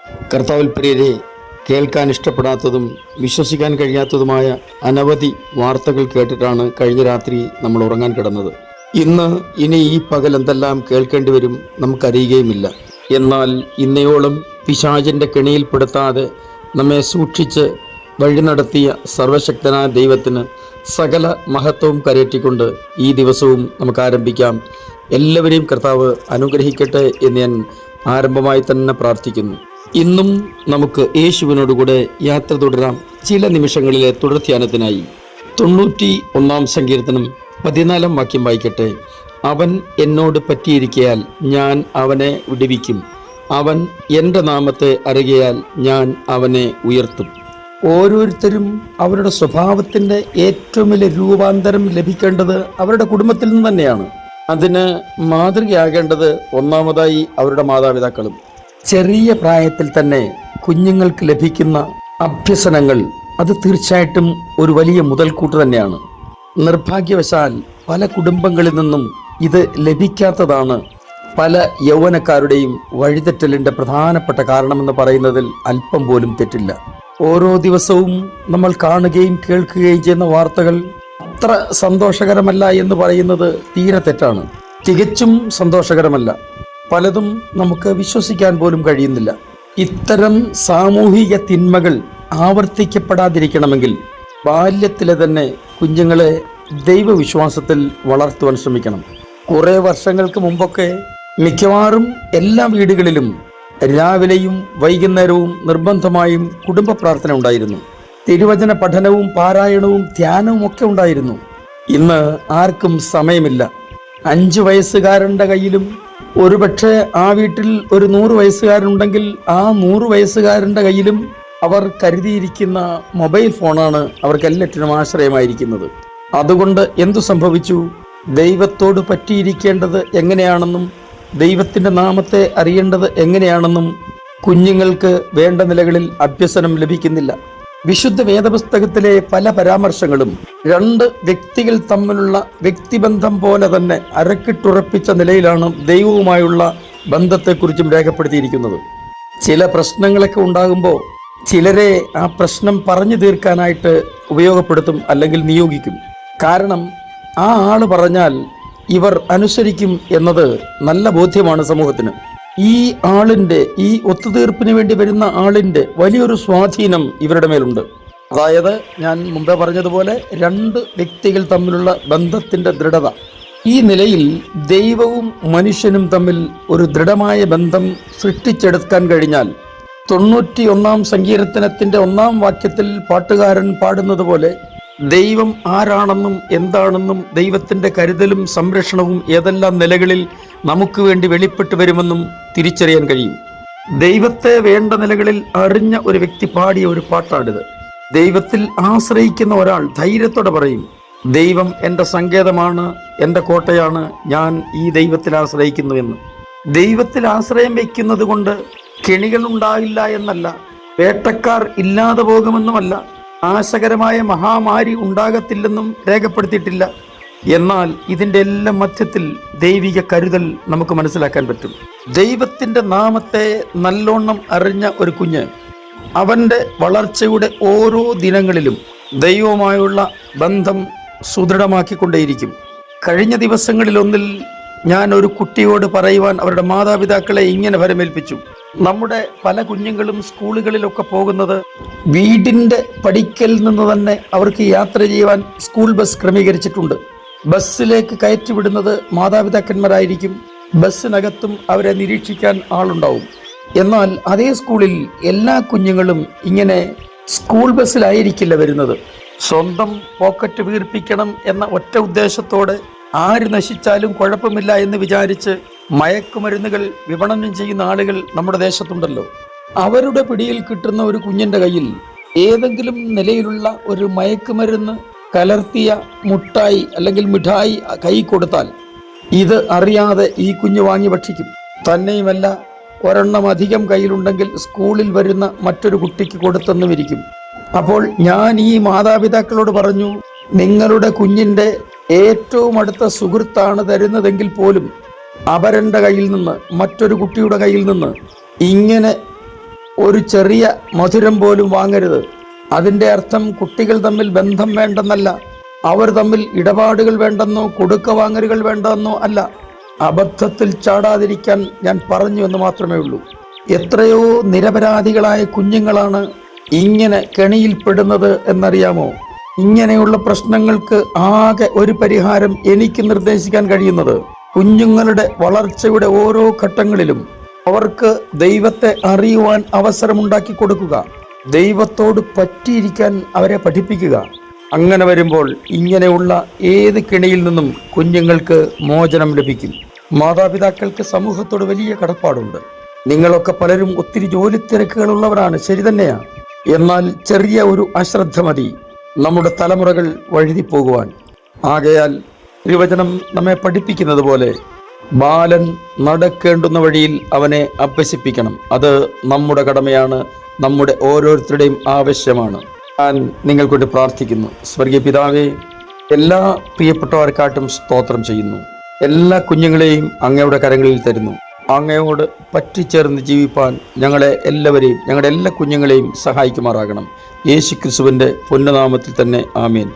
കർത്താവിൽ പ്രിയരെ, കേൾക്കാൻ ഇഷ്ടപ്പെടാത്തതും വിശ്വസിക്കാൻ കഴിയാത്തതുമായ അനവധി വാർത്തകൾ കേട്ടിട്ടാണ് കഴിഞ്ഞ രാത്രി നമ്മൾ ഉറങ്ങാൻ കിടന്നത്. ഇനി ഈ പകൽ എന്തെല്ലാം കേൾക്കേണ്ടി വരും നമുക്കറിയുകയുമില്ല. എന്നാൽ ഇന്നയോളം പിശാചിൻ്റെ കെണിയിൽപ്പെടുത്താതെ നമ്മെ സൂക്ഷിച്ച് വഴി നടത്തിയ സർവശക്തനായ ദൈവത്തിന് സകല മഹത്വവും കരയറ്റിക്കൊണ്ട് ഈ ദിവസവും നമുക്ക് ആരംഭിക്കാം. എല്ലാവരെയും കർത്താവ് അനുഗ്രഹിക്കട്ടെ എന്ന് ഞാൻ ആരംഭമായി തന്നെ പ്രാർത്ഥിക്കുന്നു. ഇന്നും നമുക്ക് യേശുവിനോടുകൂടെ യാത്ര തുടരാം. ചില നിമിഷങ്ങളിലെ തുടർധ്യാനത്തിനായി 91 സങ്കീർത്തനം 14 വാക്യം വായിക്കട്ടെ. അവൻ എന്നോട് പറ്റിയിരിക്കയാൽ ഞാൻ അവനെ വിടുവിക്കും, അവൻ എൻ്റെ നാമത്തെ അറിയയാൽ ഞാൻ അവനെ ഉയർത്തും. ഓരോരുത്തരും അവരുടെ സ്വഭാവത്തിൻ്റെ ഏറ്റവും വലിയ രൂപാന്തരം ലഭിക്കേണ്ടത് അവരുടെ കുടുംബത്തിൽ നിന്ന് തന്നെയാണ്. അതിന് മാതൃകയാകേണ്ടത് ഒന്നാമതായി അവരുടെ മാതാപിതാക്കളും. ചെറിയ പ്രായത്തിൽ തന്നെ കുഞ്ഞുങ്ങൾക്ക് ലഭിക്കുന്ന അഭ്യസനങ്ങൾ അത് തീർച്ചയായിട്ടും ഒരു വലിയ മുതൽക്കൂട്ട് തന്നെയാണ്. നിർഭാഗ്യവശാൽ പല കുടുംബങ്ങളിൽ നിന്നും ഇത് ലഭിക്കാത്തതാണ് പല യൗവനക്കാരുടെയും വഴിതെറ്റലിൻ്റെ പ്രധാനപ്പെട്ട കാരണമെന്ന് പറയുന്നതിൽ അല്പം പോലും തെറ്റില്ല. ഓരോ ദിവസവും നമ്മൾ കാണുകയും കേൾക്കുകയും ചെയ്യുന്ന വാർത്തകൾ അത്ര സന്തോഷകരമല്ല എന്ന് പറയുന്നത് തീരെ തെറ്റാണ്. തികച്ചും സന്തോഷകരമല്ല. പലതും നമുക്ക് വിശ്വസിക്കാൻ പോലും കഴിയുന്നില്ല. ഇത്തരം സാമൂഹിക തിന്മകൾ ആവർത്തിക്കപ്പെടാതിരിക്കണമെങ്കിൽ ബാല്യത്തിലെ തന്നെ കുഞ്ഞുങ്ങളെ ദൈവവിശ്വാസത്തിൽ വളർത്തുവാൻ ശ്രമിക്കണം. കുറേ വർഷങ്ങൾക്ക് മുമ്പൊക്കെ മിക്കവാറും എല്ലാ വീടുകളിലും രാവിലെയും വൈകുന്നേരവും നിർബന്ധമായും കുടുംബ പ്രാർത്ഥന ഉണ്ടായിരുന്നു. തിരുവചന പഠനവും പാരായണവും ധ്യാനവും ഒക്കെ ഉണ്ടായിരുന്നു. ഇന്ന് ആർക്കും സമയമില്ല. 5 വയസ്സുകാരൻ്റെ കയ്യിലും, ഒരുപക്ഷെ ആ വീട്ടിൽ ഒരു 100 വയസ്സുകാരുണ്ടെങ്കിൽ ആ 100 വയസ്സുകാരൻ്റെ കയ്യിലും അവർ കരുതിയിരിക്കുന്ന മൊബൈൽ ഫോണാണ് അവർക്ക് എല്ലാറ്റിനും ആശ്രയമായിരിക്കുന്നത്. അതുകൊണ്ട് എന്തു സംഭവിച്ചു? ദൈവത്തോട് പറ്റിയിരിക്കേണ്ടത് എങ്ങനെയാണെന്നും ദൈവത്തിൻ്റെ നാമത്തെ അറിയേണ്ടത് എങ്ങനെയാണെന്നും കുഞ്ഞുങ്ങൾക്ക് വേണ്ട നിലകളിൽ അഭ്യസനം ലഭിക്കുന്നില്ല. വിശുദ്ധ വേദപുസ്തകത്തിലെ പല പരാമർശങ്ങളും 2 വ്യക്തികൾ തമ്മിലുള്ള വ്യക്തിബന്ധം പോലെ തന്നെ അരക്കിട്ടുറപ്പിച്ച നിലയിലാണ് ദൈവവുമായുള്ള ബന്ധത്തെക്കുറിച്ചും രേഖപ്പെടുത്തിയിരിക്കുന്നത്. ചില പ്രശ്നങ്ങളൊക്കെ ഉണ്ടാകുമ്പോൾ ചിലരെ ആ പ്രശ്നം പറഞ്ഞു തീർക്കാനായിട്ട് ഉപയോഗപ്പെടുത്തും, അല്ലെങ്കിൽ നിയോഗിക്കും. കാരണം ആ ആള് പറഞ്ഞാൽ ഇവർ അനുസരിക്കും എന്നത് നല്ല ബോധ്യമാണ് സമൂഹത്തിന്. ഈ ആളിൻ്റെ, ഈ ഒത്തുതീർപ്പിന് വേണ്ടി വരുന്ന ആളിൻ്റെ വലിയൊരു സ്വാധീനം ഇവരുടെ മേലുണ്ട്. അതായത് ഞാൻ മുമ്പേ പറഞ്ഞതുപോലെ 2 വ്യക്തികൾ തമ്മിലുള്ള ബന്ധത്തിൻ്റെ ദൃഢത. ഈ നിലയിൽ ദൈവവും മനുഷ്യനും തമ്മിൽ ഒരു ദൃഢമായ ബന്ധം സൃഷ്ടിച്ചെടുക്കാൻ കഴിഞ്ഞാൽ 91 സങ്കീർത്തനത്തിൻ്റെ 1 വാക്യത്തിൽ പാട്ടുകാരൻ പാടുന്നത് പോലെ ദൈവം ആരാണെന്നും എന്താണെന്നും ദൈവത്തിൻ്റെ കരുതലും സംരക്ഷണവും ഏതെല്ലാം നിലകളിൽ നമുക്ക് വേണ്ടി വെളിപ്പെട്ട് വരുമെന്നും തിരിച്ചറിയാൻ കഴിയും. ദൈവത്തെ വേണ്ട നിലകളിൽ അറിഞ്ഞ ഒരു വ്യക്തി പാടിയ ഒരു പാട്ടാണിത്. ദൈവത്തിൽ ആശ്രയിക്കുന്ന ഒരാൾ ധൈര്യത്തോടെ പറയും, ദൈവം എൻ്റെ സങ്കേതമാണ്, എൻ്റെ കോട്ടയാണ്, ഞാൻ ഈ ദൈവത്തിൽ ആശ്രയിക്കുന്നു എന്ന്. ദൈവത്തിൽ ആശ്രയം വയ്ക്കുന്നത് കൊണ്ട് കെണികൾ ഉണ്ടായില്ല എന്നല്ല, വേട്ടക്കാർ ഇല്ലാതെ പോകുമെന്നുമല്ല, നാശകരമായ മഹാമാരി ഉണ്ടാകത്തില്ലെന്നും രേഖപ്പെടുത്തിയിട്ടില്ല. എന്നാൽ ഇതിൻ്റെ എല്ലാം മധ്യത്തിൽ ദൈവിക കരുതൽ നമുക്ക് മനസ്സിലാക്കാൻ പറ്റും. ദൈവത്തിൻ്റെ നാമത്തെ നല്ലോണം അറിഞ്ഞ ഒരു കുഞ്ഞ് അവൻ്റെ വളർച്ചയുടെ ഓരോ ദിനങ്ങളിലും ദൈവവുമായുള്ള ബന്ധം സുദൃഢമാക്കിക്കൊണ്ടേയിരിക്കും. കഴിഞ്ഞ ദിവസങ്ങളിലൊന്നിൽ ഞാൻ ഒരു കുട്ടിയോട് പറയുവാൻ അവരുടെ മാതാപിതാക്കളെ ഇങ്ങനെ വരമേൽപ്പിച്ചു. നമ്മുടെ പല കുഞ്ഞുങ്ങളും സ്കൂളുകളിലൊക്കെ പോകുന്നത് വീടിൻ്റെ പടിക്കൽ നിന്ന് തന്നെ അവർക്ക് യാത്ര ചെയ്യുവാൻ സ്കൂൾ ബസ് ക്രമീകരിച്ചിട്ടുണ്ട്. ബസ്സിലേക്ക് കയറ്റിവിടുന്നത് മാതാപിതാക്കന്മാരായിരിക്കും. ബസ്സിനകത്തും അവരെ നിരീക്ഷിക്കാൻ ആളുണ്ടാവും. എന്നാൽ അതേ സ്കൂളിൽ എല്ലാ കുഞ്ഞുങ്ങളും ഇങ്ങനെ സ്കൂൾ ബസ്സിലായിരിക്കില്ല വരുന്നത്. സ്വന്തം പോക്കറ്റ് വീർപ്പിക്കണം എന്ന ഒറ്റ ഉദ്ദേശത്തോടെ ആര് നശിച്ചാലും കുഴപ്പമില്ല എന്ന് വിചാരിച്ച് മയക്കുമരുന്നുകൾ വിപണനം ചെയ്യുന്ന ആളുകൾ നമ്മുടെ ദേശത്തുണ്ടല്ലോ. അവരുടെ പിടിയിൽ കിട്ടുന്ന ഒരു കുഞ്ഞിൻ്റെ കയ്യിൽ ഏതെങ്കിലും നിലയിലുള്ള ഒരു മയക്കുമരുന്ന് കലർത്തിയ മുട്ടായി അല്ലെങ്കിൽ മിഠായി കൈ കൊടുത്താൽ ഇത് അറിയാതെ ഈ കുഞ്ഞ് വാങ്ങി ഭക്ഷിക്കും. തന്നെയുമല്ല, ഒരെണ്ണം അധികം കയ്യിലുണ്ടെങ്കിൽ സ്കൂളിൽ വരുന്ന മറ്റൊരു കുട്ടിക്ക് കൊടുത്തെന്നും ഇരിക്കും. അപ്പോൾ ഞാൻ ഈ മാതാപിതാക്കളോട് പറഞ്ഞു, നിങ്ങളുടെ കുഞ്ഞിൻ്റെ ഏറ്റവും അടുത്ത സുഹൃത്താണ് തരുന്നതെങ്കിൽ പോലും അപരൻ്റെ കയ്യിൽ നിന്ന്, മറ്റൊരു കുട്ടിയുടെ കയ്യിൽ നിന്ന് ഇങ്ങനെ ഒരു ചെറിയ മധുരം പോലും വാങ്ങരുത്. അതിൻ്റെ അർത്ഥം കുട്ടികൾ തമ്മിൽ ബന്ധം വേണ്ടെന്നല്ല, അവർ തമ്മിൽ ഇടപാടുകൾ വേണ്ടെന്നോ കൊടുക്ക വാങ്ങലുകൾ വേണ്ടെന്നോ അല്ല. അബദ്ധത്തിൽ ചാടാതിരിക്കാൻ ഞാൻ പറഞ്ഞു എന്ന് മാത്രമേ ഉള്ളൂ. എത്രയോ നിരപരാധികളായ കുഞ്ഞുങ്ങളാണ് ഇങ്ങനെ കെണിയിൽപ്പെടുന്നത് എന്നറിയാമോ? ഇങ്ങനെയുള്ള പ്രശ്നങ്ങൾക്ക് ആകെ ഒരു പരിഹാരം എനിക്ക് നിർദ്ദേശിക്കാൻ കഴിയുന്നത് കുഞ്ഞുങ്ങളുടെ വളർച്ചയുടെ ഓരോ ഘട്ടങ്ങളിലും അവർക്ക് ദൈവത്തെ അറിയുവാൻ അവസരമുണ്ടാക്കി കൊടുക്കുക, ദൈവത്തോട് പറ്റിയിരിക്കാൻ അവരെ പഠിപ്പിക്കുക. അങ്ങനെ വരുമ്പോൾ ഇങ്ങനെയുള്ള ഏത് കെണിയിൽ നിന്നും കുഞ്ഞുങ്ങൾക്ക് മോചനം ലഭിക്കും. മാതാപിതാക്കൾക്ക് സമൂഹത്തോട് വലിയ കടപ്പാടുണ്ട്. നിങ്ങളൊക്കെ പലരും ഒത്തിരി ജോലി തിരക്കുകളുള്ളവരാണ്, ശരി തന്നെയാണ്. എന്നാൽ ചെറിയ ഒരു അശ്രദ്ധ മതി നമ്മുടെ തലമുറകൾ വഴുതിപ്പോകുവാൻ. ആകയാൽ തിരുവചനം നമ്മെ പഠിപ്പിക്കുന്നത് പോലെ ബാലൻ നടക്കേണ്ടുന്ന വഴിയിൽ അവനെ അഭ്യസിപ്പിക്കണം. അത് നമ്മുടെ കടമയാണ്, നമ്മുടെ ഓരോരുത്തരുടെയും ആവശ്യമാണ്. ഞാൻ നിങ്ങൾക്കൊണ്ട് പ്രാർത്ഥിക്കുന്നു. സ്വർഗീയ പിതാവേ, എല്ലാ പ്രിയപ്പെട്ടവർക്കായിട്ടും സ്തോത്രം ചെയ്യുന്നു. എല്ലാ കുഞ്ഞുങ്ങളെയും അങ്ങയുടെ കരങ്ങളിൽ തരുന്നു. അങ്ങയോട് പറ്റിച്ചേർന്ന് ജീവിപ്പാൻ ഞങ്ങളെ എല്ലാവരെയും, ഞങ്ങളുടെ എല്ലാ കുഞ്ഞുങ്ങളെയും സഹായിക്കുമാറാകണം. യേശു ക്രിസ്തുവിൻ്റെ പൊന്നുനാമത്തിൽ തന്നെ ആമേൻ.